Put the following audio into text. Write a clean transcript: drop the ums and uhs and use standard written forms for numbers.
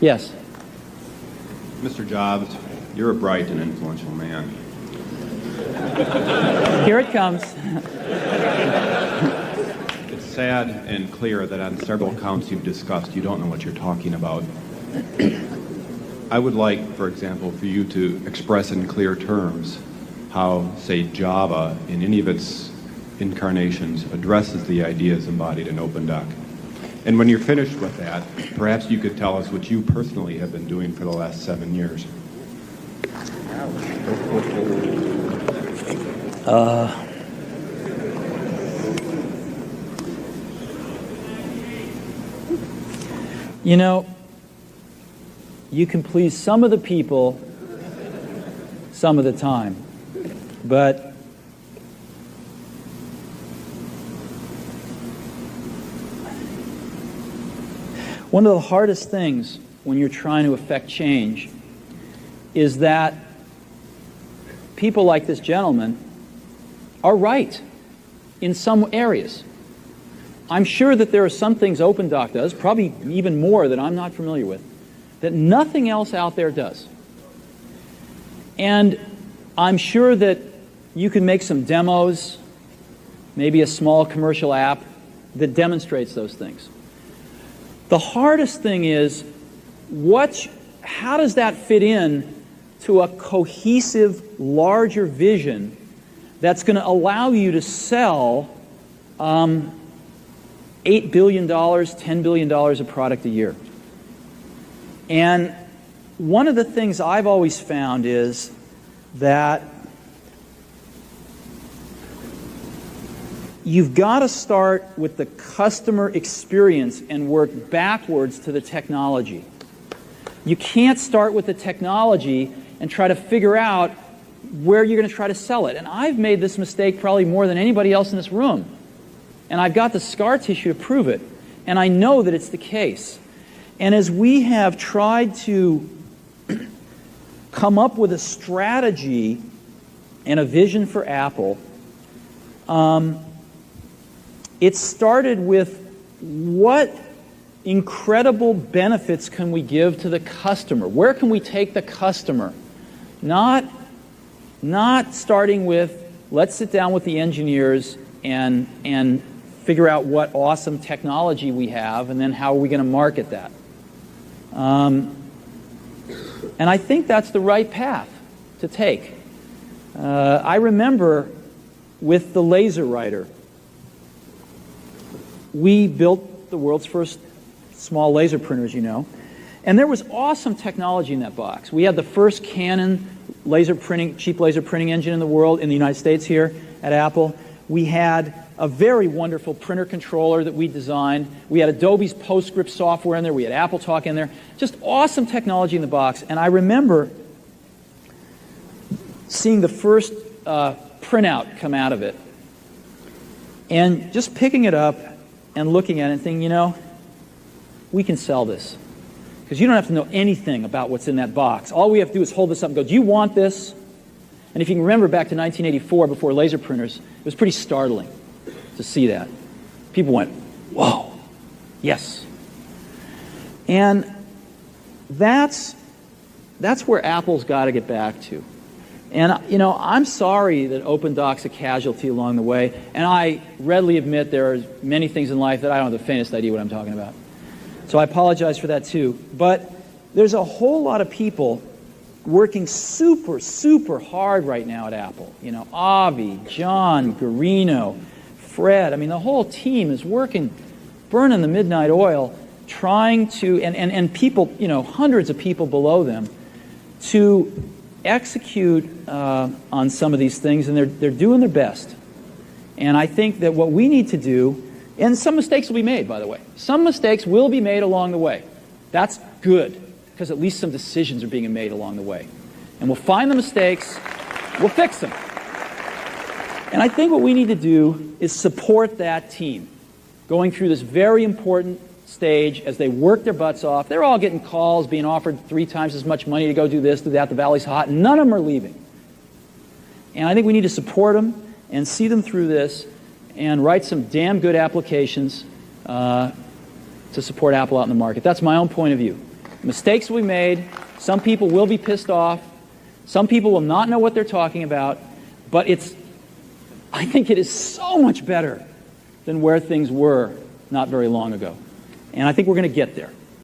Yes. Mr. Jobs, you're a bright and influential man. Here it comes. It's sad and clear that on several counts you've discussed, you don't know what you're talking about. I would like, for example, for you to express in clear terms how, say, Java, in any of its incarnations, addresses the ideas embodied in OpenDoc. And when you're finished with that, perhaps you could tell us what you personally have been doing for the last 7 years. You know, you can please some of the people some of the time, but one of the hardest things when you're trying to affect change is that people like this gentleman are right in some areas. I'm sure that there are some things OpenDoc does, probably even more that I'm not familiar with, that nothing else out there does. And I'm sure that you can make some demos, maybe a small commercial app that demonstrates those things. The hardest thing is, how does that fit in to a cohesive, larger vision that's going to allow you to sell $8 billion, $10 billion of product a year? And one of the things I've always found is that you've got to start with the customer experience and work backwards to the technology. You can't start with the technology and try to figure out where you're going to try to sell it. And I've made this mistake probably more than anybody else in this room. And I've got the scar tissue to prove it. And I know that it's the case. And as we have tried to come up with a strategy and a vision for Apple, it started with what incredible benefits can we give to the customer? Where can we take the customer? Not starting with, let's sit down with the engineers and figure out what awesome technology we have, and then how are we going to market that? And I think that's the right path to take. I remember with the laser writer, we built the world's first small laser printer, as you know, and there was awesome technology in that box. We had the first Canon cheap laser printing engine in the world, in the United States here at Apple. We had a very wonderful printer controller that we designed. We had Adobe's PostScript software in there. We had AppleTalk in there. Just awesome technology in the box. And I remember seeing the first printout come out of it and just picking it up and looking at it and thinking, you know, we can sell this. Because you don't have to know anything about what's in that box. All we have to do is hold this up and go, do you want this? And if you can remember back to 1984, before laser printers, it was pretty startling to see that. People went, whoa, yes. And that's where Apple's got to get back to. And, you know, I'm sorry that OpenDoc's a casualty along the way, and I readily admit there are many things in life that I don't have the faintest idea what I'm talking about. So I apologize for that too. But there's a whole lot of people working super, super hard right now at Apple. You know, Avi, John, Garino, Fred. I mean, the whole team is working, burning the midnight oil, trying to, and people, you know, hundreds of people below them, to execute on some of these things, and they're doing their best. And I think that what we need to do, and some mistakes will be made, by the way. Some mistakes will be made along the way. That's good, because at least some decisions are being made along the way. And we'll find the mistakes, we'll fix them. And I think what we need to do is support that team going through this very important stage as they work their butts off. They're all getting calls, being offered 3 times as much money to go do this, do that. The valley's hot. None of them are leaving. And I think we need to support them and see them through this and write some damn good applications to support Apple out in the market. That's my own point of view. Mistakes will be made. Some people will be pissed off. Some people will not know what they're talking about. But I think it is so much better than where things were not very long ago. And I think we're going to get there.